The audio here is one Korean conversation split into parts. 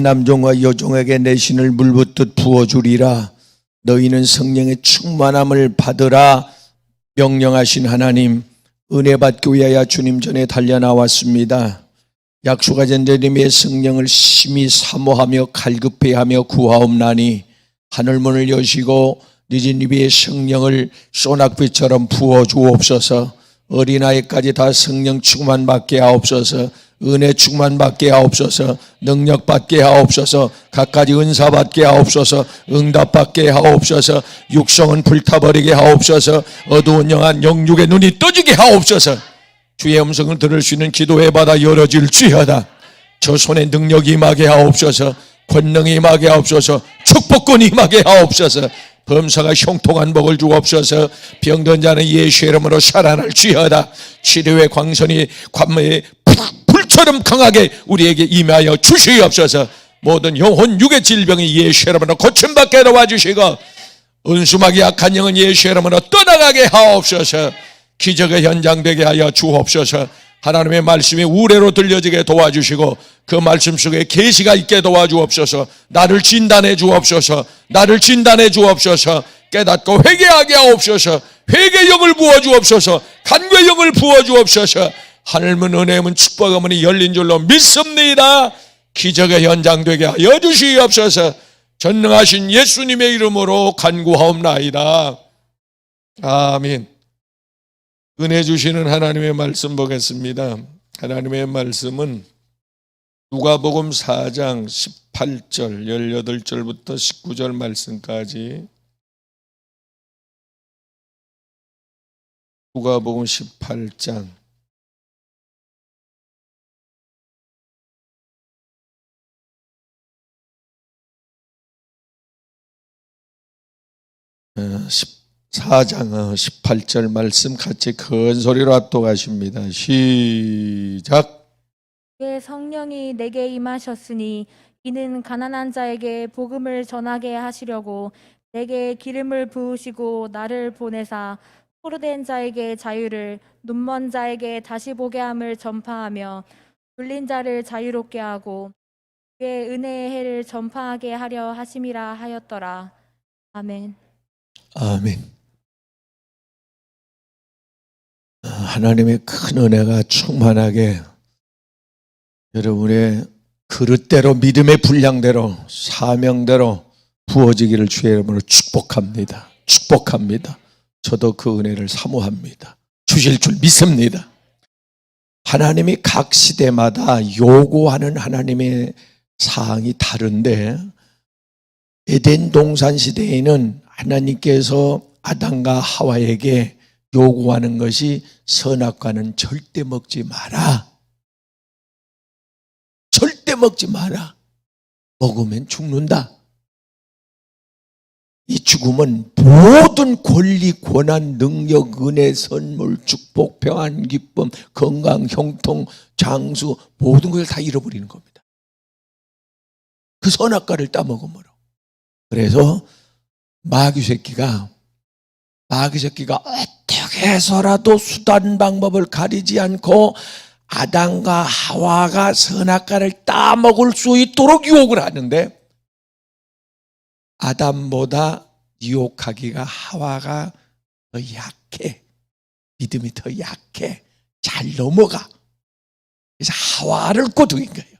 남종과 여종에게 내 신을 물붓듯 부어주리라. 너희는 성령의 충만함을 받으라. 명령하신 하나님, 은혜 받기 위하여 주님 전에 달려나왔습니다. 약속하신 주님의 성령을 심히 사모하며 갈급해하며 구하옵나니 하늘문을 여시고 늦은 입의 성령을 소낙비처럼 부어주옵소서. 어린아이까지 다 성령 충만 받게 하옵소서. 은혜 충만 받게 하옵소서. 능력 받게 하옵소서. 갖가지 은사 받게 하옵소서. 응답 받게 하옵소서. 육성은 불타버리게 하옵소서. 어두운 영한 영육의 눈이 떠지게 하옵소서. 주의 음성을 들을 수 있는 기도의 바다 열어질지어다. 저 손에 능력이 임하게 하옵소서. 권능이 임하게 하옵소서. 축복권이 임하게 하옵소서. 범사가 형통한 복을 주옵소서. 병든 자는 예수의 이름으로 살아날지어다. 치료의 광선이 관문에 불처럼 강하게 우리에게 임하여 주시옵소서. 모든 영혼 육의 질병이 예수의 이름으로 고침받게 도와주시고 은수막이 약한 영은 예수의 이름으로 떠나가게 하옵소서. 기적의 현장 되게 하여 주옵소서. 하나님의 말씀이 우레로 들려지게 도와주시고 그 말씀 속에 계시가 있게 도와주옵소서. 나를 진단해 주옵소서. 나를 진단해 주옵소서. 깨닫고 회개하게 하옵소서. 회개의 영을 부어주옵소서. 간구의 영을 부어주옵소서. 하늘문 은혜문 축복의 문이 열린 줄로 믿습니다. 기적의 현장 되게 하여 주시옵소서. 전능하신 예수님의 이름으로 간구하옵나이다. 아멘. 은혜 주시는 하나님의 말씀 보겠습니다. 하나님의 말씀은 누가복음 4장 18절 18절부터 19절 말씀까지, 누가복음 18장 4장 18절 말씀 같이 큰 소리로 합독하십니다. 시작. 주의 성령이 내게 임하셨으니 이는 가난한 자에게 복음을 전하게 하시려고 내게 기름을 부으시고 나를 보내사 포로된 자에게 자유를, 눈먼 자에게 다시 보게 함을 전파하며 눌린 자를 자유롭게 하고 주의 은혜의 해를 전파하게 하려 하심이라 하였더라. 아멘. 아멘. 하나님의 큰 은혜가 충만하게 여러분의 그릇대로, 믿음의 분량대로, 사명대로 부어지기를 주의 이름으로 축복합니다. 축복합니다. 저도 그 은혜를 사모합니다. 주실 줄 믿습니다. 하나님이 각 시대마다 요구하는 하나님의 사항이 다른데, 에덴 동산 시대에는 하나님께서 아담과 하와에게 요구하는 것이 선악과는 절대 먹지 마라. 절대 먹지 마라. 먹으면 죽는다. 이 죽음은 모든 권리, 권한, 능력, 은혜, 선물, 축복, 평안, 기쁨, 건강, 형통, 장수 모든 것을 다 잃어버리는 겁니다. 그 선악과를 따먹음으로. 그래서 마귀 새끼가 어떻게 해서라도 수단 방법을 가리지 않고 아담과 하와가 선악과를 따먹을 수 있도록 유혹을 하는데, 아담보다 유혹하기가 하와가 더 약해. 믿음이 더 약해. 잘 넘어가. 그래서 하와를 꼬드긴 거예요.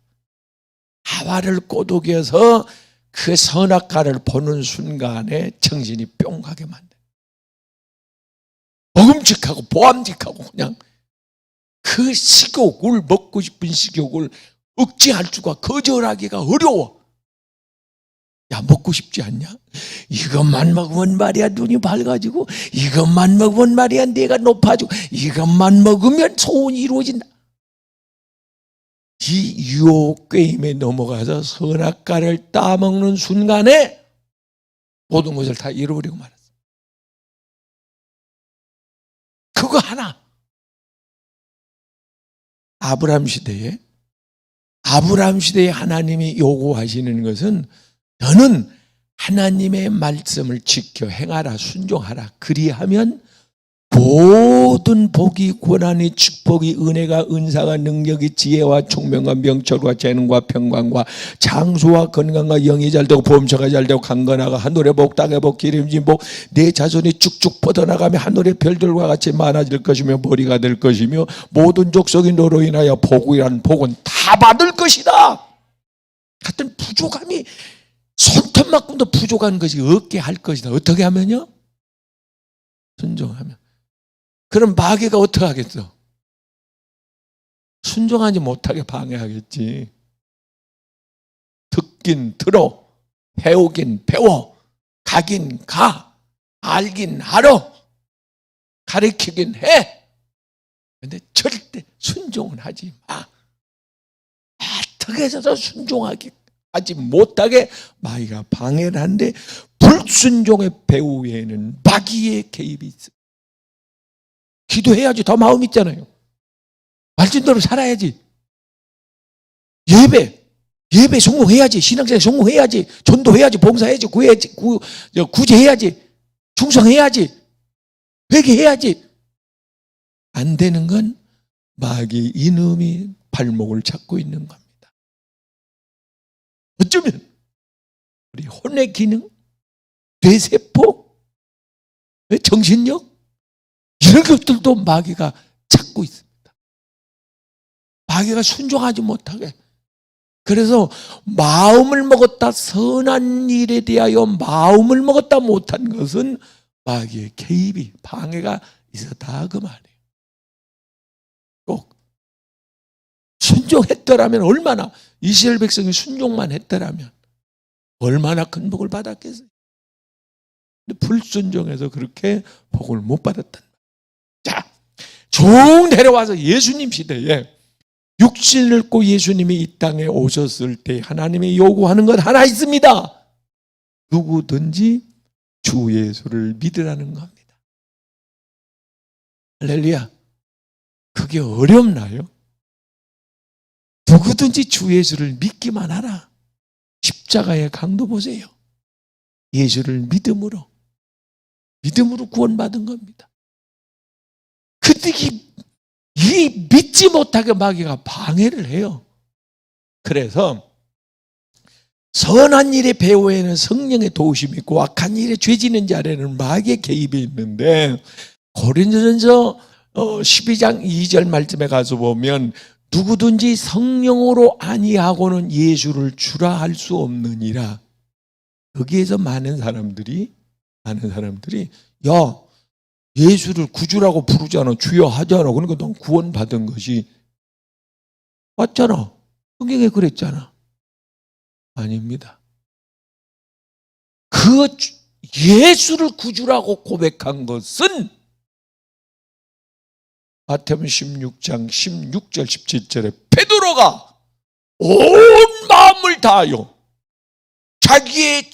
하와를 꼬드겨서 그 선악과를 보는 순간에 정신이 뿅 가게 만든, 먹음직하고 보암직하고 그냥 그 식욕을, 먹고 싶은 식욕을 억제할 수가, 거절하기가 어려워. 야, 먹고 싶지 않냐? 이것만 먹으면 말이야 눈이 밝아지고, 이것만 먹으면 말이야 내가 높아지고, 이것만 먹으면 소원이 이루어진다. 이 유혹 게임에 넘어가서 선악과를 따먹는 순간에 모든 것을 다 잃어버리고 말았어. 그거 하나. 아브라함 시대에 하나님이 요구하시는 것은, 너는 하나님의 말씀을 지켜 행하라, 순종하라. 그리하면 모든 복이, 고난이, 축복이, 은혜가, 은사가, 능력이, 지혜와 총명과 명철과 재능과 평강과 장수와 건강과 영이 잘되고 보험처가 잘되고 강건하가 하늘의 복, 땅의 복, 기름진 복, 내 자손이 쭉쭉 뻗어나가며 하늘의 별들과 같이 많아질 것이며 머리가 될 것이며 모든 족속이 너로 인하여 복이란 복은 다 받을 것이다. 하여튼 부족함이 손톱만큼도 부족한 것이 없게 할 것이다. 어떻게 하면요? 순종하면. 그럼 마귀가 어떻게 하겠어? 순종하지 못하게 방해하겠지. 듣긴 들어, 배우긴 배워, 가긴 가, 알긴 알아, 가르치긴 해. 근데 절대 순종은 하지 마. 어떻게 해서 순종하기 하지 못하게 마귀가 방해를 하는데, 불순종의 배후 에는 마귀의 개입이 있어. 기도해야지 더 마음 있잖아요. 말씀대로 살아야지. 예배 성공해야지. 신앙생활 성공해야지. 전도해야지. 봉사해야지. 구제해야지. 충성해야지. 회개해야지. 안 되는 건 마귀 이놈이 발목을 잡고 있는 겁니다. 어쩌면 우리 혼의 기능, 뇌세포, 정신력, 이런 것들도 마귀가 찾고 있습니다. 마귀가 순종하지 못하게. 그래서 마음을 먹었다, 선한 일에 대하여 마음을 먹었다 못한 것은 마귀의 개입이, 방해가 있었다, 그 말이에요. 꼭 순종했더라면, 얼마나, 이스라엘 백성이 순종만 했더라면 얼마나 큰 복을 받았겠어요. 근데 불순종해서 그렇게 복을 못 받았단 말이에요. 자, 종 데려와서 예수님 시대에 육신을 입고 예수님이 이 땅에 오셨을 때 하나님이 요구하는 것 하나 있습니다. 누구든지 주 예수를 믿으라는 겁니다. 할렐루야. 그게 어렵나요? 누구든지 주 예수를 믿기만 하라. 십자가의 강도 보세요. 예수를 믿음으로 구원받은 겁니다. 근데 이 믿지 못하게 마귀가 방해를 해요. 그래서 선한 일의 배후에는 성령의 도우심이 있고 악한 일에 죄 지는 자에는 마귀의 개입이 있는데, 고린도전서 12장 2절 말씀에 가서 보면 누구든지 성령으로 아니하고는 예수를 주라 할 수 없느니라. 여기에서 많은 사람들이 야, 예수를 구주라고 부르잖아, 주여 하잖아. 그러니까 넌 구원받은 것이 맞잖아. 성경에 그랬잖아. 아닙니다. 그 예수를 구주라고 고백한 것은 마태복음 16장 16절 17절에 베드로가 온 마음을 다하여 자기의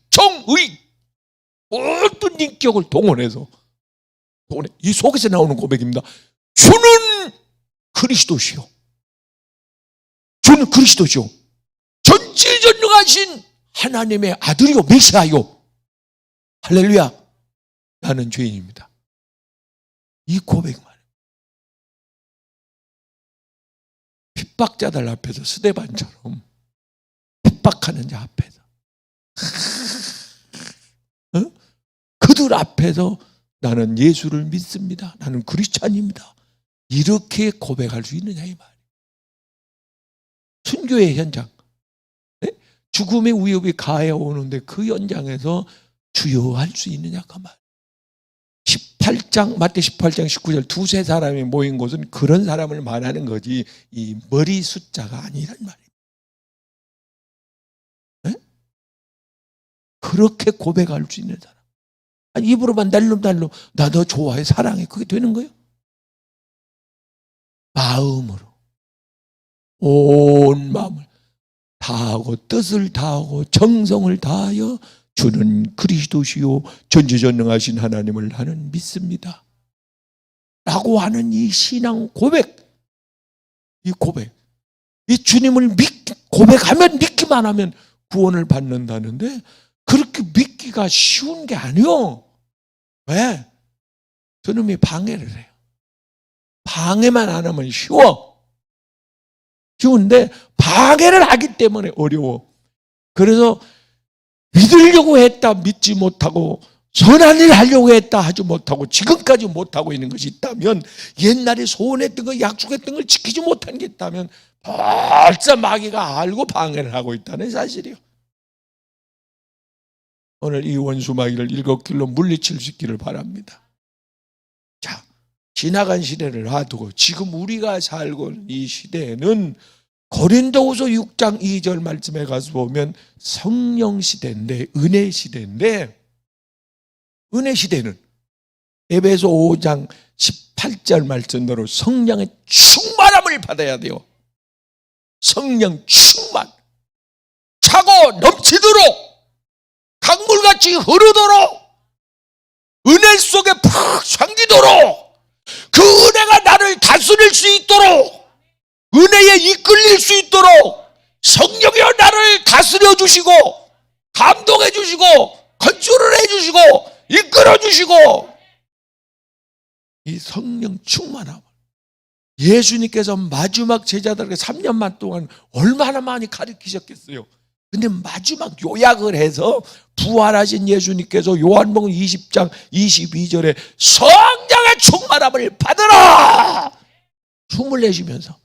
정의 모든 인격을 동원해서, 이 속에서 나오는 고백입니다. 주는 그리스도시요, 주는 그리스도시요, 전지전능하신 하나님의 아들이요 메시아요, 할렐루야, 나는 죄인입니다. 이 고백만. 핍박자들 앞에서, 스데반처럼 핍박하는 자 앞에서, 그들 앞에서 나는 예수를 믿습니다, 나는 크리스찬입니다, 이렇게 고백할 수 있느냐 이 말이에요. 순교의 현장, 죽음의 위협이 가해오는데 그 현장에서 주여 할 수 있느냐 그 말. 18장, 마태 18장 19절 두세 사람이 모인 곳은 그런 사람을 말하는 거지, 이 머리 숫자가 아니란 말이에요. 그렇게 고백할 수 있는 사람. 아니, 입으로만 날름날름 나 너 좋아해, 사랑해, 그게 되는 거예요? 마음으로, 온 마음을 다하고 뜻을 다하고 정성을 다하여 주는 그리스도시요 전지전능하신 하나님을 나는 믿습니다 라고 하는 이 신앙 고백, 이 고백, 이 주님을 고백하면, 믿기만 하면 구원을 받는다는데, 그렇게 믿기가 쉬운 게 아니요. 왜? 저놈이 방해를 해요. 방해만 안 하면 쉬워. 쉬운데 방해를 하기 때문에 어려워. 그래서 믿으려고 했다 믿지 못하고, 선한 일 하려고 했다 하지 못하고, 지금까지 못하고 있는 것이 있다면, 옛날에 소원했던 거, 약속했던 걸 지키지 못한 게 있다면 벌써 마귀가 알고 방해를 하고 있다는 사실이에요. 오늘 이 원수 마귀를 7길로 물리칠 수 있기를 바랍니다. 자, 지나간 시대를 놔두고 지금 우리가 살고 있는 이 시대에는 고린도후서 6장 2절 말씀에 가서 보면 성령 시대인데, 은혜 시대인데, 은혜 시대는 에베소 5장 18절 말씀대로 성령의 충만함을 받아야 돼요. 성령 충만, 차고 넘치도록, 강물같이 흐르도록, 은혜 속에 팍 잠기도록, 그 은혜가 나를 다스릴 수 있도록, 은혜에 이끌릴 수 있도록 성령이여 나를 다스려 주시고, 감동해 주시고, 건축을 해 주시고, 이끌어 주시고, 이 성령 충만함. 예수님께서 마지막 제자들에게 3년만 동안 얼마나 많이 가르치셨겠어요. 근데 마지막 요약을 해서 부활하신 예수님께서 요한복음 20장 22절에 성령의 충만함을 받으라, 숨을 내쉬면서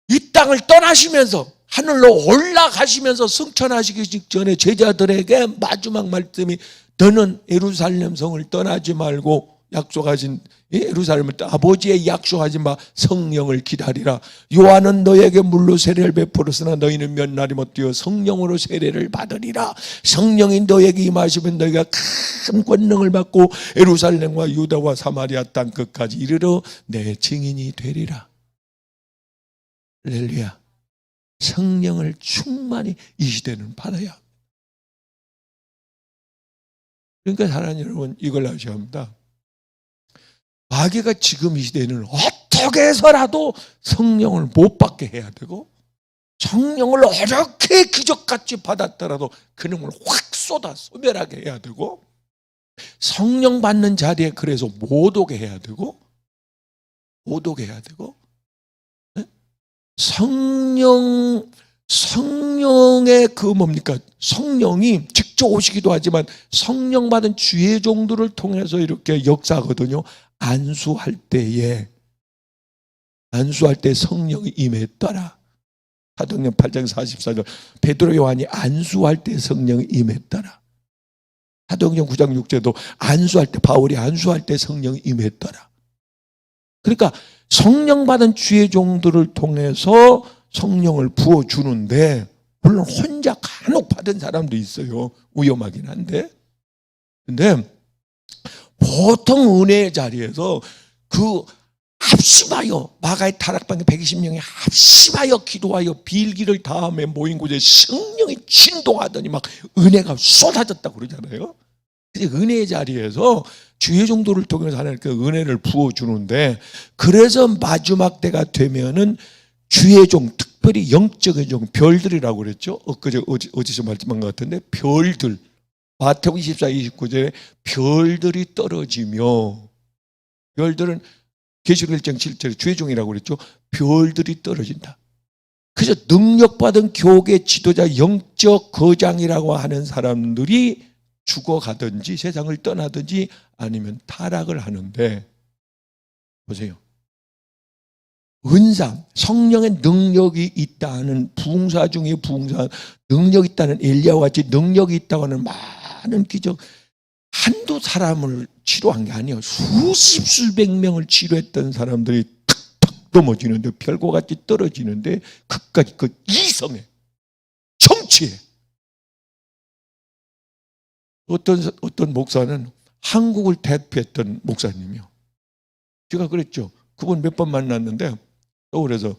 이 땅을 떠나시면서 하늘로 올라가시면서 승천하시기 직전에 제자들에게 마지막 말씀이, 너는 예루살렘 성을 떠나지 말고 약속하신 예루살렘을 아버지의 약속하지 마, 성령을 기다리라. 요한은 너에게 물로 세례를 베풀었으나 너희는 몇 날이 못 되어 성령으로 세례를 받으리라. 성령이 너에게 임하시면 너희가 큰 권능을 받고 예루살렘과 유다와 사마리아 땅 끝까지 이르러 내 증인이 되리라. 할렐루야. 성령을 충만히 이 시대는 받아야 합니다. 그러니까 사랑하는 여러분, 이걸 아셔야 합니다. 마귀가 지금 이 시대에는 어떻게 해서라도 성령을 못 받게 해야 되고, 성령을 어렵게 기적같이 받았더라도 그 놈을 확 쏟아 소멸하게 해야 되고, 성령 받는 자리에 그래서 못 오게 해야 되고, 성령의 그 뭡니까? 성령이 직접 오시기도 하지만 성령 받은 주의 종들을 통해서 이렇게 역사하거든요. 안수할 때 성령이 임했더라. 사도행전 8장 44절, 베드로 요한이 안수할 때 성령이 임했더라. 사도행전 9장 6절도 안수할 때, 바울이 안수할 때 성령이 임했더라. 그러니까 성령 받은 주의 종들을 통해서 성령을 부어주는데, 물론 혼자 간혹 받은 사람도 있어요. 위험하긴 한데. 근데 보통 은혜의 자리에서 그 합심하여, 마가의 타락방에 120명이 합심하여 기도하여 빌기를 다음에 모인 곳에 성령이 진동하더니 막 은혜가 쏟아졌다고 그러잖아요. 은혜의 자리에서 주의 종도를 통해서 하나님께 은혜를 부어주는데, 그래서 마지막 때가 되면은 주의 종, 특별히 영적인 종, 별들이라고 그랬죠. 어제서 말씀한 것 같은데, 별들, 마태복음 24, 29절에 별들이 떨어지며, 별들은 계시록 1장 7절에 주의 종이라고 그랬죠. 별들이 떨어진다. 그래서 능력받은 교계 지도자, 영적 거장이라고 하는 사람들이 죽어가든지 세상을 떠나든지 아니면 타락을 하는데, 보세요. 은사, 성령의 능력이 있다는, 부흥사 중에 부흥사, 능력이 있다는 엘리야와 같이 능력이 있다고 하는 많은 기적, 한두 사람을 치료한 게 아니에요. 수백 명을 치료했던 사람들이 탁탁 넘어지는데, 별과 같이 떨어지는데, 그까지 그 이성에, 정치에. 어떤 목사는 한국을 대표했던 목사님이요. 제가 그랬죠. 그분 몇 번 만났는데, 서울에서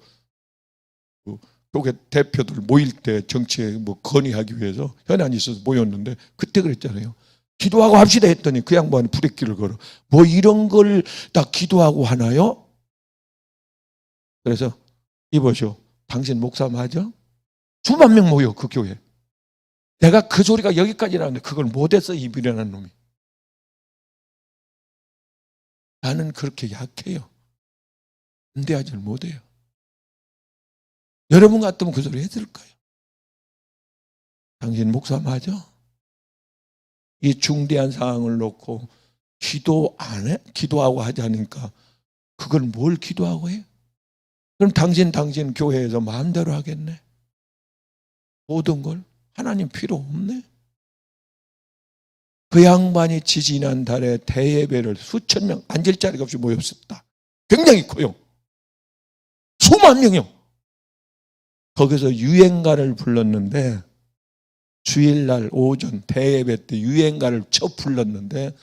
그 교회 대표들 모일 때 정치에 뭐 건의하기 위해서 현안이 있어서 모였는데, 그때 그랬잖아요. 기도하고 합시다 했더니 그 양반이 부대끼를 걸어. 뭐 이런 걸 다 기도하고 하나요? 그래서 이보시오. 당신 목사 맞아? 수만 명 모여 그 교회. 내가 그 소리가 여기까지 나왔는데 그걸 못해서 이 미련한 놈이. 나는 그렇게 약해요. 반대하지 못해요. 여러분 같으면 그 소리 해줄 거예요. 당신 목사 맞아? 이 중대한 상황을 놓고 기도 안 해? 기도하고 하자니까 그걸 뭘 기도하고 해? 그럼 당신 교회에서 마음대로 하겠네? 모든 걸? 하나님 필요 없네? 그 양반이 지지난달에 대예배를 수천 명 앉을 자리가 없이 모였었다. 굉장히 커요. 수만 명이요. 거기서 유행가를 불렀는데 주일날 오전 대예배 때 유행가를 쳐 불렀는데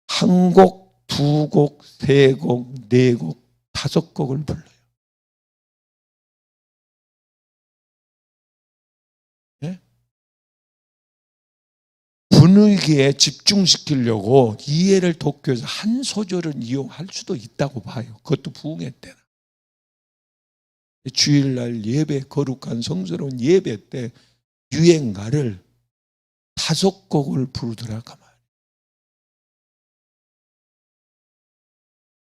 한 곡, 두 곡, 세 곡, 네 곡, 다섯 곡을 불러요. 네? 분위기에 집중시키려고 이해를 돕기 위해서 한 소절은 이용할 수도 있다고 봐요. 그것도 부흥회 때는. 주일날 예배, 거룩한 성스러운 예배 때 유행가를 다섯 곡을 부르더라고 말이에요.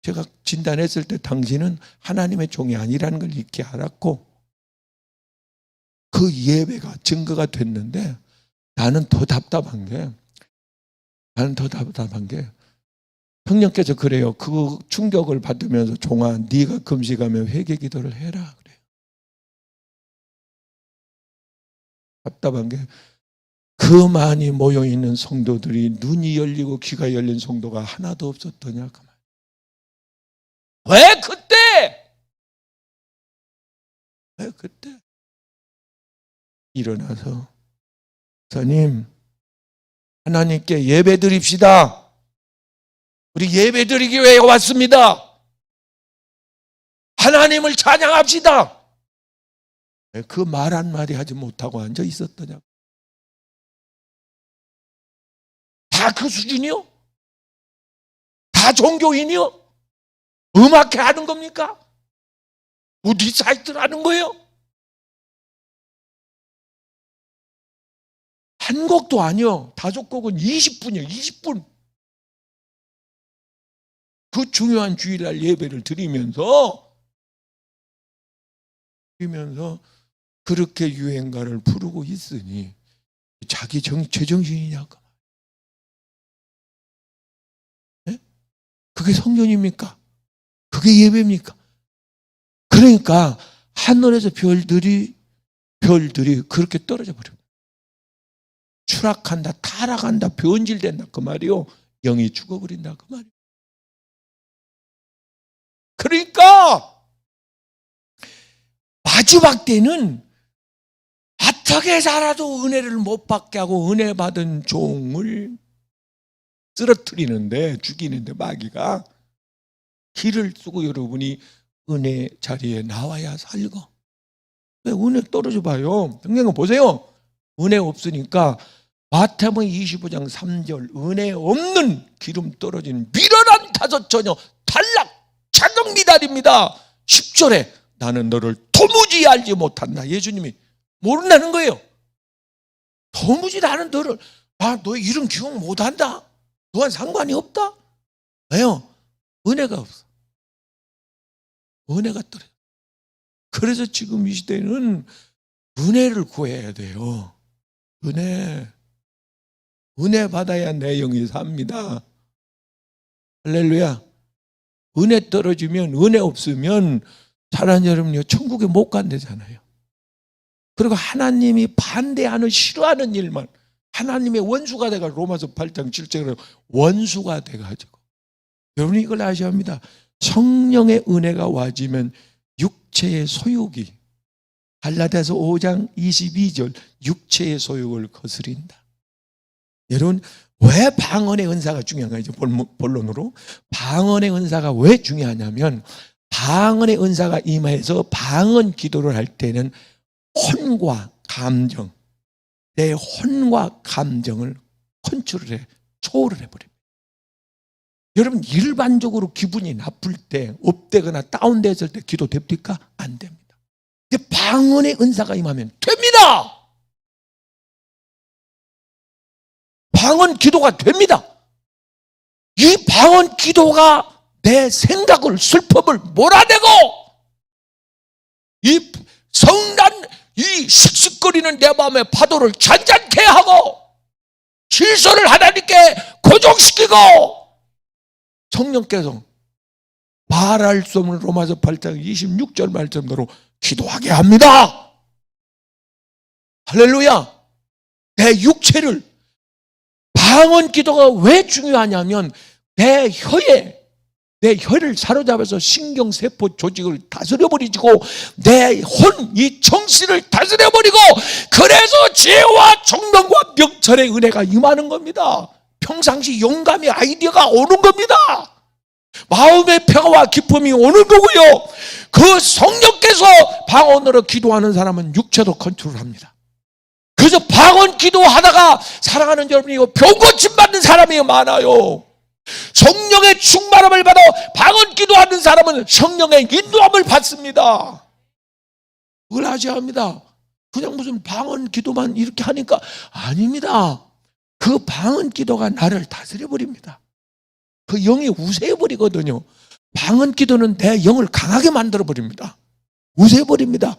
제가 진단했을 때 당신은 하나님의 종이 아니라는 걸 익히 알았고 그 예배가 증거가 됐는데 나는 더 답답한 게 성령께서 그래요. 그 충격을 받으면서 종아 네가 금식하며 회개 기도를 해라 그래요. 답답한 게 그 많이 모여있는 성도들이 눈이 열리고 귀가 열린 성도가 하나도 없었더냐 그 말. 왜 그때 일어나서 목사님 하나님께 예배 드립시다. 우리 예배 드리기 위해 왔습니다. 하나님을 찬양합시다. 왜 그 말 한마디 하지 못하고 앉아 있었더냐. 다 그 수준이요? 다 종교인이요? 음악회 하는 겁니까? 어디 사이트를 하는 거예요? 한 곡도 아니요. 다섯 곡은 20분이요. 20분. 그 중요한 주일날 예배를 드리면서 그렇게 유행가를 부르고 있으니 자기 제정신이냐고. 네? 그게 성전입니까? 그게 예배입니까? 그러니까 하늘에서 별들이 그렇게 떨어져 버려요. 추락한다, 타락한다, 변질된다 그 말이요. 영이 죽어버린다 그 말이요. 그러니까 마지막 때는 어떻게 살아도 은혜를 못 받게 하고 은혜 받은 종을 쓰러뜨리는데 죽이는데 마귀가 길을 쓰고 여러분이 은혜 자리에 나와야 살고. 왜 은혜 떨어져 봐요. 성경을 보세요. 은혜 없으니까 마태복음 25장 3절 은혜 없는 기름 떨어진 미련한 다섯 처녀 탈락 자격 미달입니다. 10절에 나는 너를 도무지 알지 못한다. 예수님이 모른다는 거예요. 도무지 나는 너를 너 이름 기억 못한다. 너와 상관이 없다. 왜요? 은혜가 없어. 은혜가 떨어져. 그래서 지금 이 시대는 은혜를 구해야 돼요. 은혜 받아야 내 영이 삽니다. 할렐루야. 은혜 떨어지면 은혜 없으면 사랑하는 여러분요 천국에 못 간다잖아요. 그리고 하나님이 반대하는 싫어하는 일만 하나님의 원수가 돼가 로마서 8장 7절에 원수가 돼가지고 여러분이 이걸 아셔야 합니다. 성령의 은혜가 와지면 육체의 소욕이 갈라디아서 5장 22절 육체의 소욕을 거스린다. 여러분 왜 방언의 은사가 중요한가? 이제 본론으로 방언의 은사가 왜 중요하냐면 방언의 은사가 임해서 방언 기도를 할 때는 혼과 감정, 내 혼과 감정을 컨트롤해 초월을 해버립니다. 여러분 일반적으로 기분이 나쁠 때 업되거나 다운됐을 때 기도 됩니까? 안 됩니다. 근데 방언의 은사가 임하면 됩니다. 방언 기도가 됩니다. 이 방언 기도가 내 생각을, 슬픔을 몰아내고 이 성난 이 씩씩거리는 내 마음의 파도를 잔잔케 하고 질서를 하나님께 고정시키고 성령께서 말할 수 없는 로마서 8장 26절 말씀대로 기도하게 합니다. 할렐루야. 내 육체를, 방언 기도가 왜 중요하냐면 내 혀를 사로잡아서 신경세포 조직을 다스려버리고 내 혼, 이 정신을 다스려버리고, 그래서 지혜와 정명과 명철의 은혜가 임하는 겁니다. 평상시 용감히 아이디어가 오는 겁니다. 마음의 평화와 기쁨이 오는 거고요. 그 성령께서 방언으로 기도하는 사람은 육체도 컨트롤합니다. 그래서 방언 기도하다가 사랑하는 여러분이 병 고침 받는 사람이 많아요. 성령의 충만함을 받아 방언 기도하는 사람은 성령의 인도함을 받습니다. 그걸 아셔야 합니다. 그냥 무슨 방언 기도만 이렇게 하니까 아닙니다. 그 방언 기도가 나를 다스려버립니다. 그 영이 우세해버리거든요. 방언 기도는 내 영을 강하게 만들어버립니다. 우세해버립니다.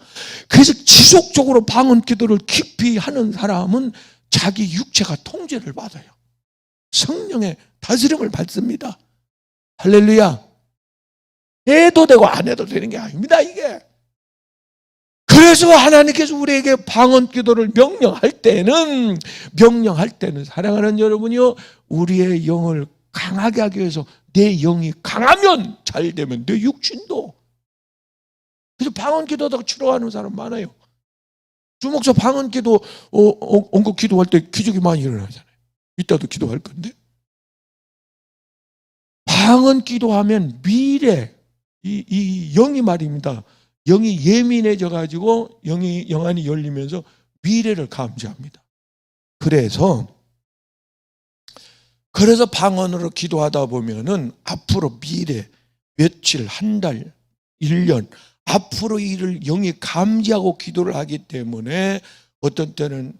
그래서 지속적으로 방언 기도를 깊이 하는 사람은 자기 육체가 통제를 받아요. 성령의 다스림을 받습니다. 할렐루야. 해도 되고 안 해도 되는 게 아닙니다, 이게. 그래서 하나님께서 우리에게 방언 기도를 명령할 때는 사랑하는 여러분이요, 우리의 영을 강하게 하기 위해서 내 영이 강하면 잘 되면 내 육신도. 그래서 방언 기도하다가 치료하는 사람 많아요. 주목사 방언 기도 온거 기도할 때 기적이 많이 일어나잖아요. 이따도 기도할 건데. 방언 기도하면 미래, 이 영이 말입니다. 영이 예민해져 가지고 영안이 열리면서 미래를 감지합니다. 그래서 방언으로 기도하다 보면은 앞으로 미래, 며칠, 한 달, 1년, 앞으로 일을 영이 감지하고 기도를 하기 때문에 어떤 때는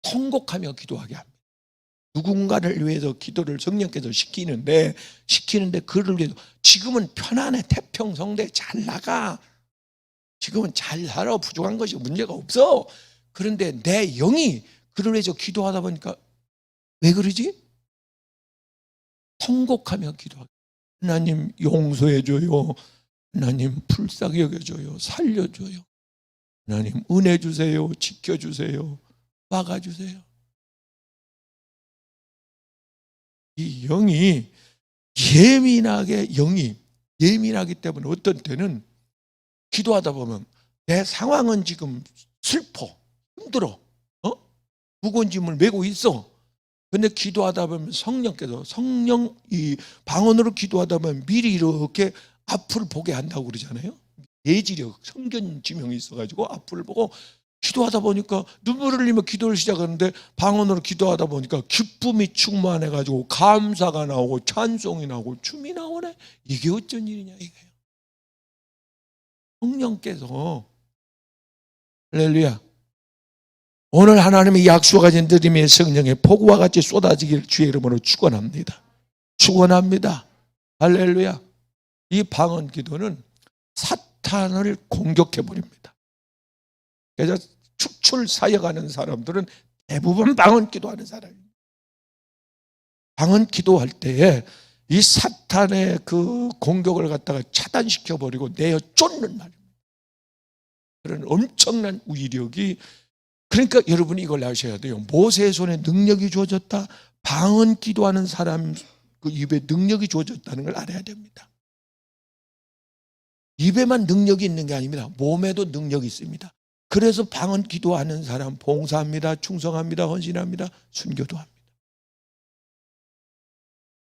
통곡하며 기도하게 합니다. 누군가를 위해서 기도를 성령께서 시키는데 그를 위해서 지금은 편안해, 태평성대, 잘 나가, 지금은 잘 살아, 부족한 것이 문제가 없어. 그런데 내 영이 그를 위해서 기도하다 보니까 왜 그러지? 통곡하며 기도하게. 하나님 용서해줘요. 하나님 불쌍히 여겨줘요. 살려줘요. 하나님 은혜 주세요. 지켜주세요. 막아주세요. 이 영이 예민하기 때문에 어떤 때는 기도하다 보면 내 상황은 지금 슬퍼, 힘들어, 무거운 짐을 메고 있어. 근데 기도하다 보면 성령이 방언으로 기도하다 보면 미리 이렇게 앞을 보게 한다고 그러잖아요. 예지력, 성견 지명이 있어가지고 앞을 보고 기도하다 보니까 눈물을 흘리며 기도를 시작하는데 방언으로 기도하다 보니까 기쁨이 충만해가지고 감사가 나오고 찬송이 나오고 춤이 나오네. 이게 어쩐 일이냐 이거예요. 성령께서 할렐루야. 오늘 하나님의 약속하신 드림의 성령의 폭우와 같이 쏟아지기를 주의 이름으로 축원합니다. 축원합니다. 할렐루야. 이 방언 기도는 사탄을 공격해 버립니다. 그래서 축출 사역하는 사람들은 대부분 방언 기도하는 사람입니다. 방언 기도할 때에 이 사탄의 그 공격을 갖다가 차단시켜 버리고 내어 쫓는 말입니다. 그런 엄청난 위력이, 그러니까 여러분이 이걸 아셔야 돼요. 모세의 손에 능력이 주어졌다. 방언 기도하는 사람 그 입에 능력이 주어졌다는 걸 알아야 됩니다. 입에만 능력이 있는 게 아닙니다. 몸에도 능력이 있습니다. 그래서 방언 기도하는 사람 봉사합니다. 충성합니다. 헌신합니다. 순교도 합니다.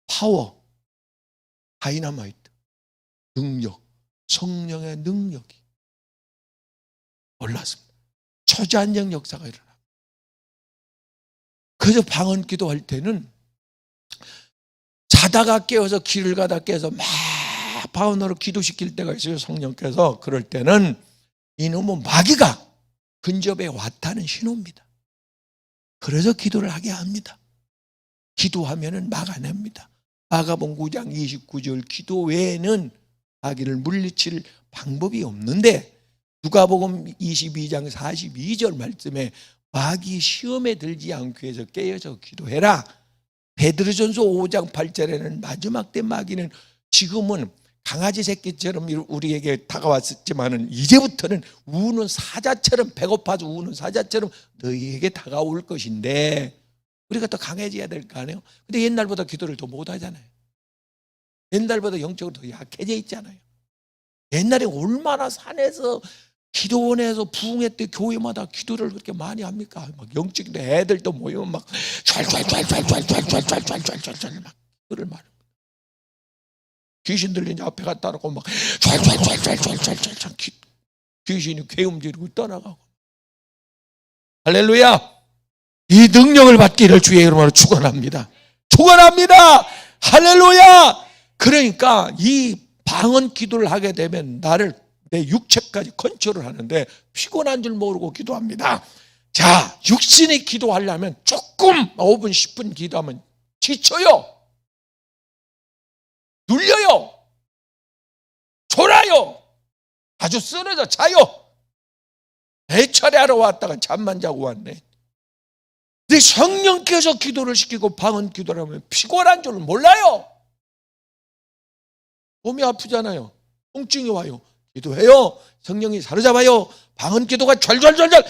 파워, 다이너마이트, 능력, 성령의 능력이 올랐습니다. 초자연적 역사가 일어납니다. 그래서 방언 기도할 때는 자다가 깨어서 길을 가다 깨어서 막 방언으로 기도시킬 때가 있어요. 성령께서. 그럴 때는 이놈의 마귀가 근접해 왔다는 신호입니다. 그래서 기도를 하게 합니다. 기도하면은 막아냅니다. 마가복음 9장 29절 기도 외에는 마귀를 물리칠 방법이 없는데, 누가복음 22장 42절 말씀에 마귀 시험에 들지 않기 위해서 깨어서 기도해라. 베드로전서 5장 8절에는 마지막 때 마귀는 지금은 강아지 새끼처럼 우리에게 다가왔었지만은 이제부터는 우는 사자처럼, 배고파서 우는 사자처럼 너희에게 다가올 것인데, 우리가 더 강해져야 될 거 아니에요? 근데 옛날보다 기도를 더 못하잖아요. 옛날보다 영적으로 더 약해져 있잖아요. 옛날에 얼마나 산에서 기도원에서 부흥회 교회마다 기도를 그렇게 많이 합니까? 막 영적인 애들도 모이면 막 촤촤촤촤촤촤촤촤촤촤촤촤 막 기도를 많이 합니다. 귀신 들린 앞에 갖다 놓고 막 촤촤촤촤촤촤촤 귀신이 괴음지르고 떠나가고. 할렐루야! 이 능력을 받기를 주의 이름으로 축원합니다. 축원합니다. 할렐루야! 그러니까 이 방언 기도를 하게 되면 나를, 내 육체까지 컨트롤 하는데 피곤한 줄 모르고 기도합니다. 자, 육신이 기도하려면 조금 5분 10분 기도하면 지쳐요. 눌려요. 졸아요. 아주 쓰러져 자요. 내 차례하러 왔다가 잠만 자고 왔네. 근데 성령께서 기도를 시키고 방언 기도를 하면 피곤한 줄 몰라요. 몸이 아프잖아요. 통증이 와요. 기도해요. 성령이 사로잡아요. 방언 기도가 절절절절.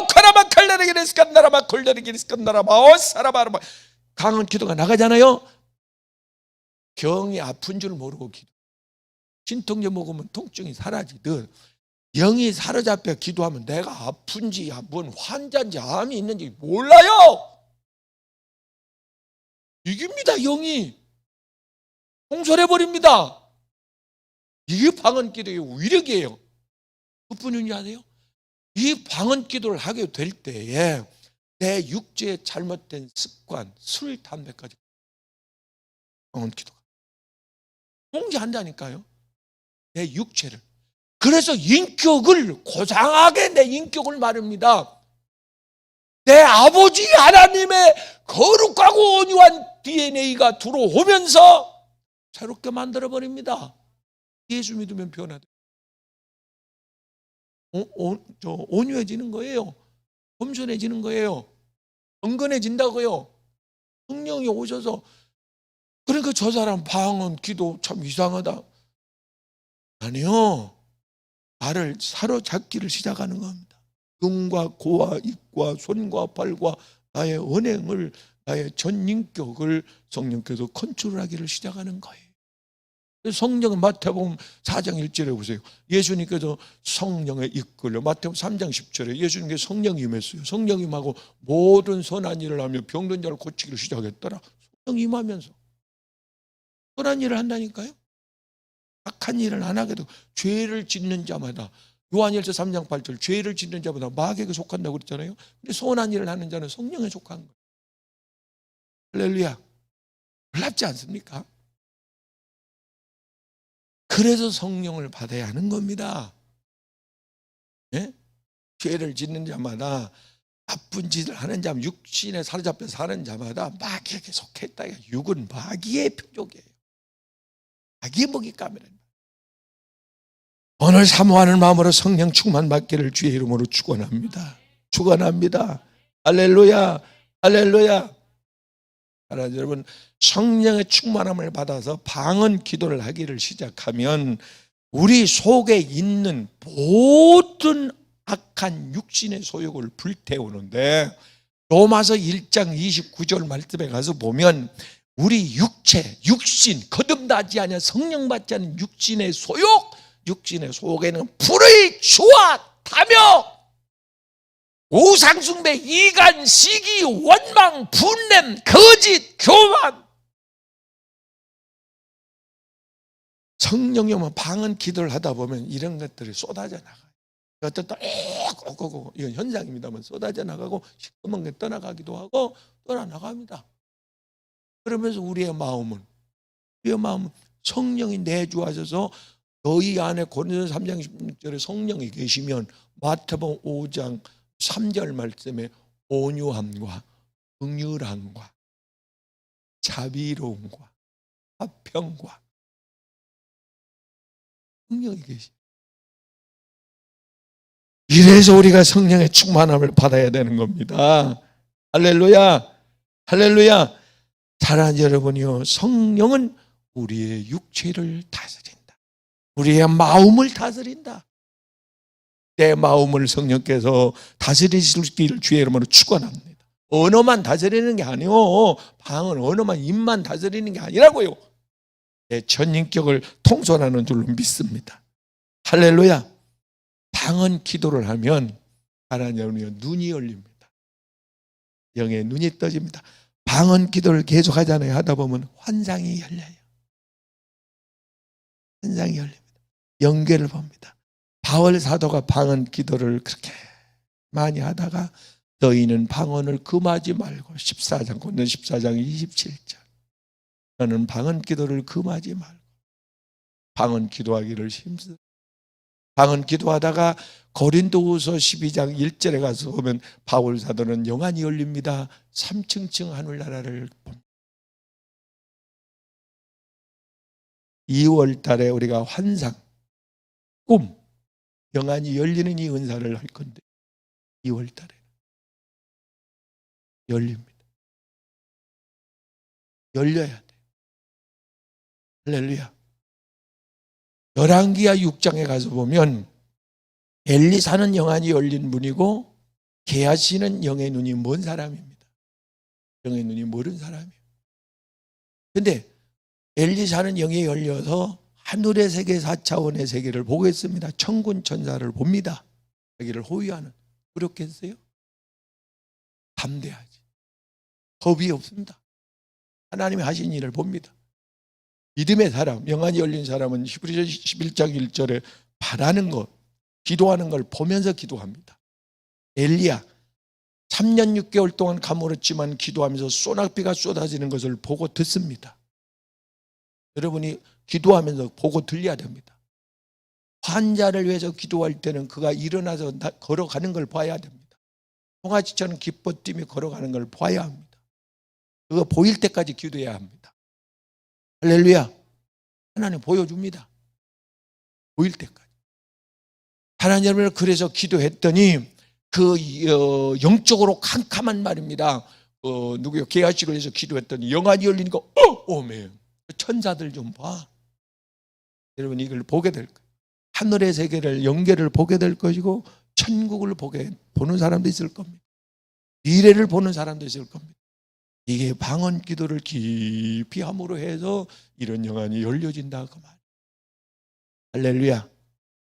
카라마 칼라르기리스 깐나라마 콜라르기리스 깐나라마 사라바라마. 방언 기도가 나가잖아요. 경이 아픈 줄 모르고 기도. 진통제 먹으면 통증이 사라지듯 영이 사로잡혀 기도하면 내가 아픈지 뭔 환자인지 암이 있는지 몰라요. 이깁니다. 영이 홍솔해버립니다. 이게 방언 기도의 위력이에요. 그뿐이지 아세요? 이 방언 기도를 하게 될 때에 내 육체의 잘못된 습관, 술, 담배까지 방언 기도가 통제한다니까요. 내 육체를. 그래서 인격을, 고상하게 내 인격을 말합니다. 내 아버지 하나님의 거룩하고 온유한 DNA가 들어오면서 새롭게 만들어버립니다. 예수 믿으면 변화돼. 온유해지는 거예요. 겸손해지는 거예요. 경건해진다고요. 성령이 오셔서. 그러니까 저 사람 방언 기도 참 이상하다. 아니요. 나를 사로잡기를 시작하는 겁니다. 눈과 코와 입과 손과 발과 나의 언행을, 나의 전 인격을 성령께서 컨트롤하기를 시작하는 거예요. 성령은 마태복음 4장 1절에 보세요. 예수님께서 성령에 이끌려, 마태복음 3장 10절에 예수님께서 성령이 임했어요. 성령이 임하고 모든 선한 일을 하며 병든 자를 고치기를 시작했더라. 성령이 임하면서 선한 일을 한다니까요. 악한 일을 안 하게 되고, 죄를 짓는 자마다, 요한일서 3장 8절, 죄를 짓는 자마다 마귀에게 속한다고 그랬잖아요. 근데 선한 일을 하는 자는 성령에 속한 거예요. 할렐루야. 놀랍지 않습니까? 그래서 성령을 받아야 하는 겁니다. 예? 죄를 짓는 자마다, 나쁜 짓을 하는 자, 육신에 사로잡혀 사는 자마다 마귀에게 속했다. 육은 마귀의 표적이에요. 마귀의 먹잇감이랍니다. 오늘 사모하는 마음으로 성령 충만 받기를 주의 이름으로 축원합니다. 축원합니다. 할렐루야. 할렐루야. 사랑하는 여러분, 성령의 충만함을 받아서 방언 기도를 하기를 시작하면 우리 속에 있는 모든 악한 육신의 소욕을 불태우는데, 로마서 1장 29절 말씀에 가서 보면 우리 육체, 육신, 거듭나지 않은 성령 받지 않은 육신의 소욕, 육신의 속에는 불의 주와 탐욕, 우상숭배, 이간, 시기, 원망, 분냄, 거짓, 교만. 성령이 오면 방언 기도를 하다 보면 이런 것들이 쏟아져 나가요. 어떤 또 꼬꼬꼬, 이건 현상입니다만 쏟아져 나가고 시커먼 게 떠나가기도 하고 떠나나갑니다. 그러면서 우리의 마음은 성령이 내주하셔서 너희 안에, 고린도서 3장 16절에 성령이 계시면 마태복음 5장 3절 말씀에 온유함과 긍휼함과 자비로움과 화평과 성령이 계시. 이래서 우리가 성령의 충만함을 받아야 되는 겁니다. 할렐루야, 할렐루야. 사랑하는 여러분이요, 성령은 우리의 육체를 다스린다. 우리의 마음을 다스린다. 내 마음을 성령께서 다스리실 주의 이름으로 축원합니다. 언어만 다스리는 게 아니요, 방언, 언어만 입만 다스리는 게 아니라고요. 내 전인격을 통솔하는 줄로 믿습니다. 할렐루야. 방언 기도를 하면 하나님 여러분의 눈이 열립니다. 영의 눈이 떠집니다. 방언 기도를 계속 하잖아요. 하다 보면 환상이 열려요. 환상이 열립니다. 연결을 봅니다. 바울 사도가 방언 기도를 그렇게 많이 하다가 너희는 방언을 금하지 말고 14장, 고린도 14장 27절. 너는 방언 기도를 금하지 말고 방언 기도하기를 힘쓰라. 방언 기도하다가 고린도후서 12장 1절에 가서 보면 바울 사도는 영안이 열립니다. 3층층 하늘나라를 봅니다. 2월 달에 우리가 환상, 꿈, 영안이 열리는 이 은사를 할 건데 2월 달에 열립니다. 열려야 돼. 할렐루야. 열왕기하 6장에 가서 보면 엘리사는 영안이 열린 분이고 게하시는 영의 눈이 먼 사람입니다. 영의 눈이 멀은 사람이에요. 그런데 엘리사는 영이 열려서 하늘의 세계 4차원의 세계를 보고 있습니다. 천군 천사를 봅니다. 자기를 호위하는. 그렇겠어요? 담대하지. 겁이 없습니다. 하나님이 하신 일을 봅니다. 믿음의 사람, 영안이 열린 사람은 히브리서 11장 1절에 바라는 것, 기도하는 걸 보면서 기도합니다. 엘리야 3년 6개월 동안 가물었지만 기도하면서 소낙비가 쏟아지는 것을 보고 듣습니다. 여러분이 기도하면서 보고 들려야 됩니다. 환자를 위해서 기도할 때는 그가 일어나서 걸어가는 걸 봐야 됩니다. 송아지처럼 기뻐 뛰며 걸어가는 걸 봐야 합니다. 그거 보일 때까지 기도해야 합니다. 할렐루야. 하나님 보여줍니다. 보일 때까지. 하나님 여러분을 그래서 기도했더니 그 영적으로 캄캄한 말입니다. 누구요? 게하시를 해서 기도했더니 영안이 열리니까 오메. 천사들 좀 봐. 여러분 이걸 보게 될 거예요. 하늘의 세계를 연계를 보게 될 것이고 천국을 보는 사람도 있을 겁니다. 미래를 보는 사람도 있을 겁니다. 이게 방언 기도를 깊이 함으로 해서 이런 영안이 열려진다 그 말. 할렐루야.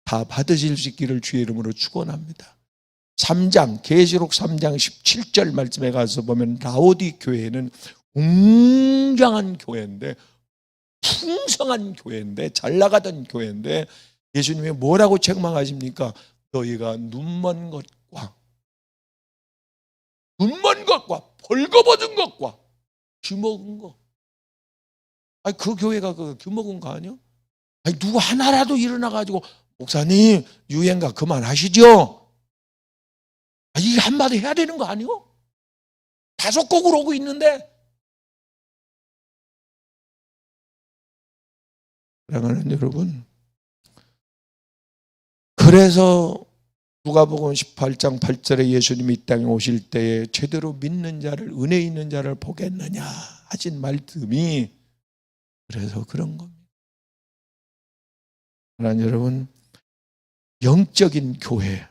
다 받으실 수 있기를 주의 이름으로 축원합니다. 3장 계시록 3장 17절 말씀에 가서 보면 라오디 교회는 웅장한 교회인데 풍성한 교회인데 잘 나가던 교회인데 예수님이 뭐라고 책망하십니까? 너희가 눈먼 것과 벌거벗은 것과 귀먹은 거. 아니 그 교회가 그 귀먹은 거 아니요? 아니 누구 하나라도 일어나가지고 목사님 유행가 그만하시죠. 이 한마디 해야 되는 거 아니요? 5곡을 오고 있는데. 사랑하는 여러분, 그래서 누가복음 18장 8절에 예수님이 이 땅에 오실 때에 제대로 믿는 자를, 은혜 있는 자를 보겠느냐 하신 말씀이 그래서 그런 겁니다. 사랑하는 여러분, 영적인 교회,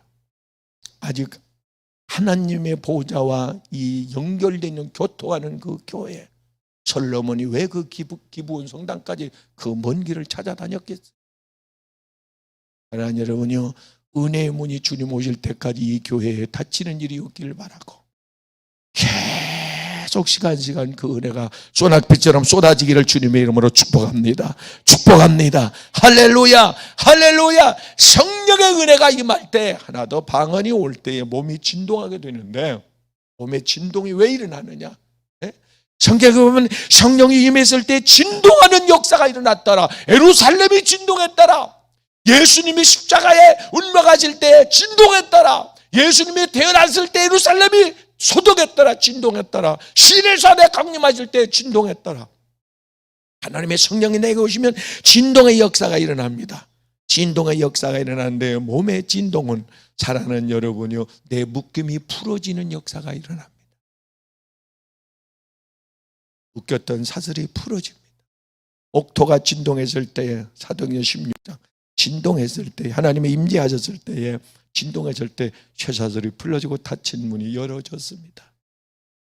아직 하나님의 보좌와 이 연결되어 있는 교통하는 그 교회, 솔로몬이 왜 그 기브온 성당까지 그 먼 길을 찾아다녔겠어요? 사랑하는 여러분요, 은혜의 문이 주님 오실 때까지 이 교회에 닫히는 일이 없기를 바라고 계속 시간 그 은혜가 소낙비처럼 쏟아지기를 주님의 이름으로 축복합니다. 축복합니다. 할렐루야, 할렐루야. 성령의 은혜가 임할 때 하나 더 방언이 올 때에 몸이 진동하게 되는데 몸의 진동이 왜 일어나느냐? 성경에 보면 성령이 임했을 때 진동하는 역사가 일어났더라. 예루살렘이 진동했더라. 예수님이 십자가에 운명하실 때 진동했더라. 예수님이 태어났을 때 예루살렘이 소동했더라. 진동했더라. 시내산에 강림하실 때 진동했더라. 하나님의 성령이 내게 오시면 진동의 역사가 일어납니다. 진동의 역사가 일어나는데 몸의 진동은 사랑하는 여러분이요, 내 묶임이 풀어지는 역사가 일어납니다. 묶였던 사슬이 풀어집니다. 옥토가 진동했을 때에, 사도행전 16장 진동했을 때, 하나님의 임재하셨을 때에 진동했을 때 쇠사슬이 풀어지고 닫힌 문이 열어졌습니다.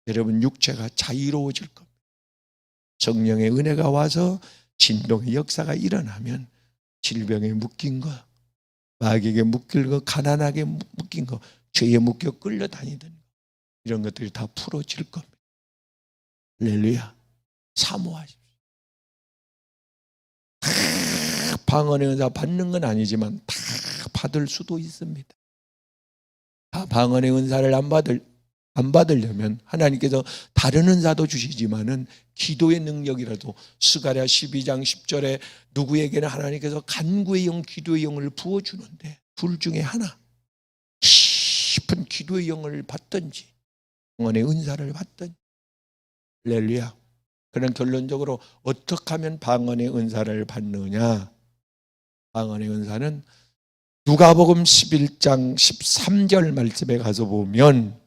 여러분, 육체가 자유로워질 겁니다. 성령의 은혜가 와서 진동의 역사가 일어나면 질병에 묶인 거, 마귀에게 묶인 거, 가난하게 묶인 거, 죄에 묶여 끌려다니던 거, 이런 것들이 다 풀어질 겁니다. 할렐루야. 사모하십시오. 다 방언의 은사 받는 건 아니지만 다 받을 수도 있습니다. 다 방언의 은사를 안 받으려면 하나님께서 다른 은사도 주시지만은 기도의 능력이라도, 스가랴 12장 10절에 누구에게는 하나님께서 간구의 영, 기도의 영을 부어주는데 둘 중에 하나, 깊은 기도의 영을 받든지 방언의 은사를 받든지. 할렐루야. 그런 결론적으로 어떻게 하면 방언의 은사를 받느냐? 방언의 은사는 누가복음 11장 13절 말씀에 가서 보면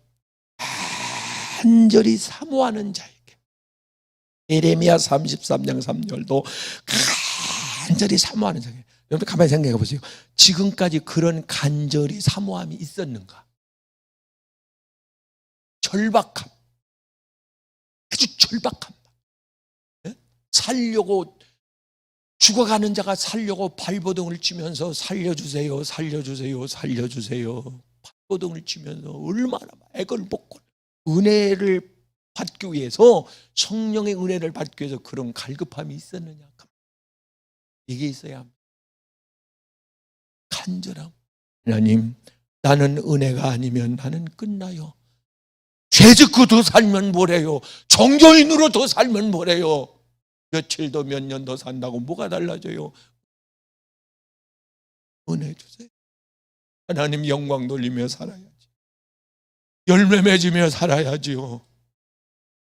간절히 사모하는 자에게, 예레미야 33장 3절도 간절히 사모하는 자에게. 여러분 가만히 생각해 보세요. 지금까지 그런 간절히 사모함이 있었는가? 절박함, 아주 절박함. 살려고, 죽어가는 자가 살려고 발버둥을 치면서 살려주세요, 살려주세요, 살려주세요, 발버둥을 치면서 얼마나 애걸 먹고 은혜를 받기 위해서, 성령의 은혜를 받기 위해서 그런 갈급함이 있었느냐? 이게 있어야 합니다. 간절함. 하나님, 나는 은혜가 아니면 나는 끝나요. 죄 짓고 더 살면 뭐래요? 종교인으로 더 살면 뭐래요? 며칠 더 몇 년 더 산다고 뭐가 달라져요? 은혜 주세요. 하나님 영광 돌리며 살아야지. 열매 맺으며 살아야지요.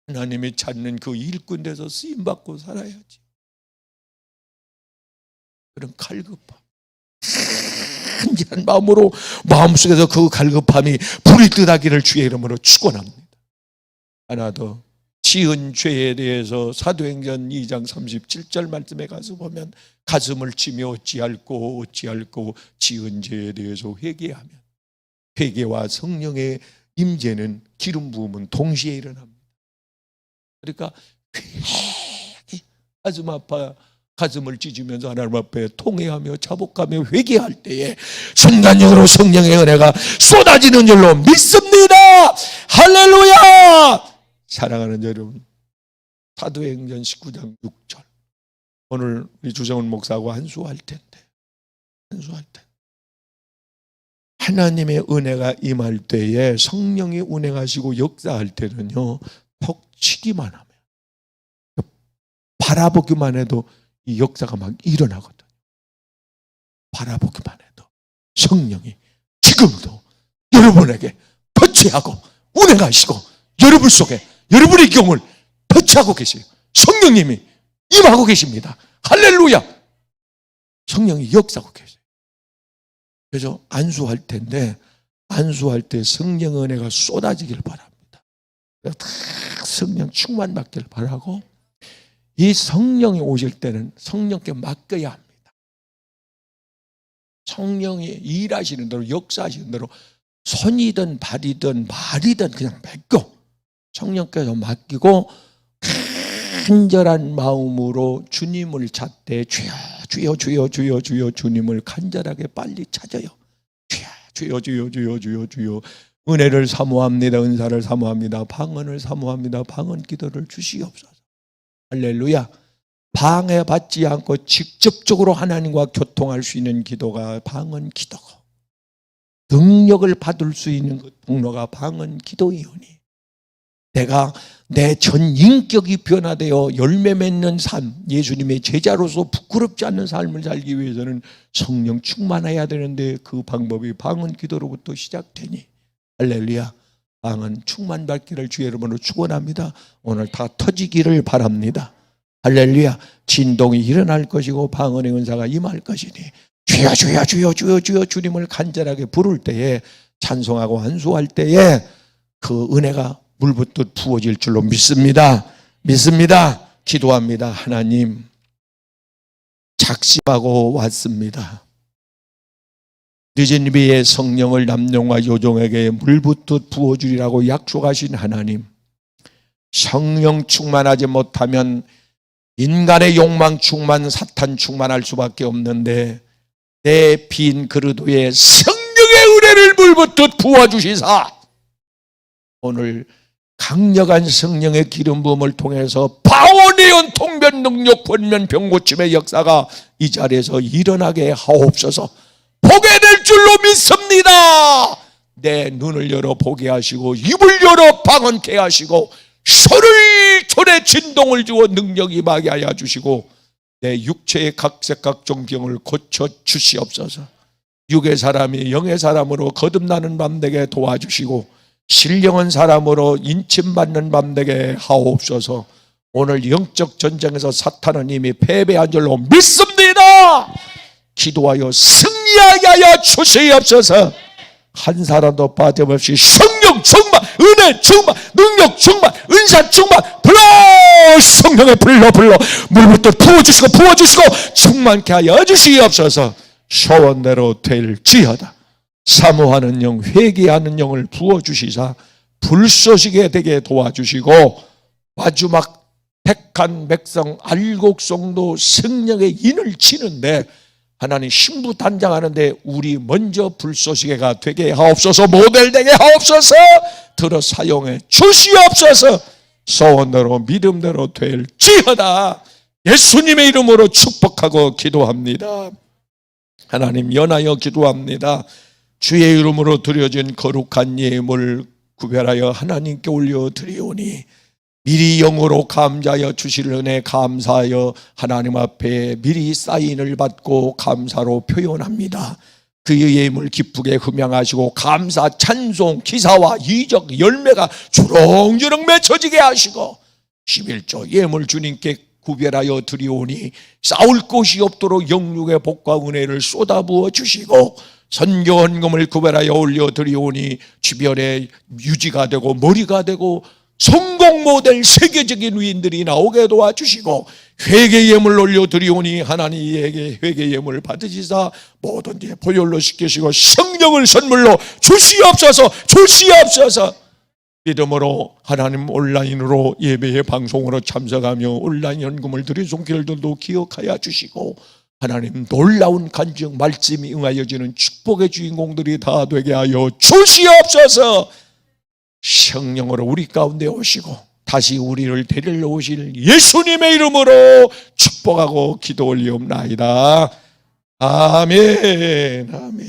하나님이 찾는 그 일꾼 돼서 쓰임받고 살아야지. 그런 갈급함, 간절한 마음으로, 마음속에서 그 갈급함이 불이 뜨다기를 주의 이름으로 축원합니다. 하나 더, 지은 죄에 대해서 사도행전 2장 37절 말씀에 가서 보면 가슴을 치며 어찌할꼬 지은 죄에 대해서 회개하면, 회개와 성령의 임재는, 기름 부음은 동시에 일어납니다. 그러니까 회개, 가슴 아파 가슴을 찢으면서 하나님 앞에 통회하며 자복하며 회개할 때에 순간적으로 성령의 은혜가 쏟아지는 줄로 믿습니다. 할렐루야. 사랑하는 여러분, 사도행전 19장 6절, 오늘 우리 주정훈 목사하고 한수할 텐데, 하나님의 은혜가 임할 때에, 성령이 운행하시고 역사할 때는요, 톡 치기만 하면, 바라보기만 해도 이 역사가 막 일어나거든요. 바라보기만 해도 성령이 지금도 여러분에게 터치하고 운행하시고 여러분 속에, 여러분의 경험을 터치하고 계세요. 성령님이 임하고 계십니다. 할렐루야. 성령이 역사하고 계세요. 그래서 안수할 텐데, 안수할 때 성령 은혜가 쏟아지길 바랍니다. 다 성령 충만 받길 바라고, 이 성령이 오실 때는 성령께 맡겨야 합니다. 성령이 일하시는 대로, 역사하시는 대로 손이든 발이든 말이든 그냥 맡겨, 성령께서 맡기고 간절한 마음으로 주님을 찾되, 주여 주여 주여 주여 주여, 주님을 간절하게 빨리 찾아요. 주여 주여 주여 주여 주여. 은혜를 사모합니다. 은사를 사모합니다. 방언을 사모합니다. 방언 기도를 주시옵소서. 할렐루야. 방해받지 않고 직접적으로 하나님과 교통할 수 있는 기도가 방언 기도고, 능력을 받을 수 있는 그 통로가 방언 기도이오니, 내가 내 전 인격이 변화되어 열매 맺는 삶, 예수님의 제자로서 부끄럽지 않는 삶을 살기 위해서는 성령 충만해야 되는데, 그 방법이 방언 기도로부터 시작되니, 할렐루야. 방언 충만받기를 주의 이름으로 축원합니다. 오늘 다 터지기를 바랍니다. 할렐루야. 진동이 일어날 것이고 방언의 은사가 임할 것이니 주여 주여 주여 주여 주여 주님을 간절하게 부를 때에, 찬송하고 안수할 때에 그 은혜가 물붓듯 부어질 줄로 믿습니다. 믿습니다. 기도합니다. 하나님, 작심하고 왔습니다. 늦은 비에 성령을 남녀와 여종에게 물붓듯 부어주리라고 약속하신 하나님, 성령 충만하지 못하면 인간의 욕망 충만, 사탄 충만할 수밖에 없는데 내 빈 그릇 위에 성령의 은혜를 물붓듯 부어주시사 오늘 강력한 성령의 기름 부음을 통해서 방언예언, 통변, 능력, 권면, 병고침의 역사가 이 자리에서 일어나게 하옵소서. 보게 될 줄로 믿습니다. 내 눈을 열어 보게 하시고 입을 열어 방언케 하시고 손에 진동을 주어 능력이 임하게 하여 주시고 내 육체의 각색 각종 병을 고쳐 주시옵소서. 육의 사람이 영의 사람으로 거듭나는 밤 되게 도와주시고 신령한 사람으로 인침받는 밤 되게 하옵소서. 오늘 영적 전쟁에서 사탄은 이미 패배한 줄로 믿습니다. 기도하여 승리하게 하여 주시옵소서. 한 사람도 빠짐없이 성령 충만, 은혜 충만, 능력 충만, 은사 충만, 성령의 불러 물부터 부어주시고 충만케 하여 주시옵소서. 소원대로 될지어다. 사모하는 영, 회개하는 영을 부어주시사 불쏘시게 되게 도와주시고 마지막 택한 백성 알곡성도 성령의 인을 치는데 하나님 신부단장하는데 우리 먼저 불쏘시개가 되게 하옵소서. 모델되게 하옵소서. 들어 사용해 주시옵소서. 소원대로 믿음대로 될지어다. 예수님의 이름으로 축복하고 기도합니다. 하나님, 연하여 기도합니다. 주의 이름으로 드려진 거룩한 예물 구별하여 하나님께 올려드리오니 미리 영으로 감사하여 주실 은혜 감사하여 하나님 앞에 미리 사인을 받고 감사로 표현합니다. 그의 예물 기쁘게 흠양하시고 감사, 찬송, 기사와 이적, 열매가 주렁주렁 맺혀지게 하시고 11조 예물 주님께 구별하여 드리오니 싸울 곳이 없도록 영육의 복과 은혜를 쏟아부어 주시고 선교 헌금을 구별하여 올려드리오니 주변에 유지가 되고 머리가 되고 성공 모델 세계적인 위인들이 나오게 도와주시고 회개 예물 올려드리오니 하나님에게 회개 예물 받으시사 뭐든지 보혈로 씻기시고 성령을 선물로 주시옵소서. 믿음으로 하나님 온라인으로 예배의 방송으로 참석하며 온라인 헌금을 드린 손길들도 기억하여 주시고 하나님 놀라운 간증 말씀이 응하여지는 축복의 주인공들이 다 되게 하여 주시옵소서. 성령으로 우리 가운데 오시고 다시 우리를 데리러 오실 예수님의 이름으로 축복하고 기도 올리옵나이다. 아멘. 아멘.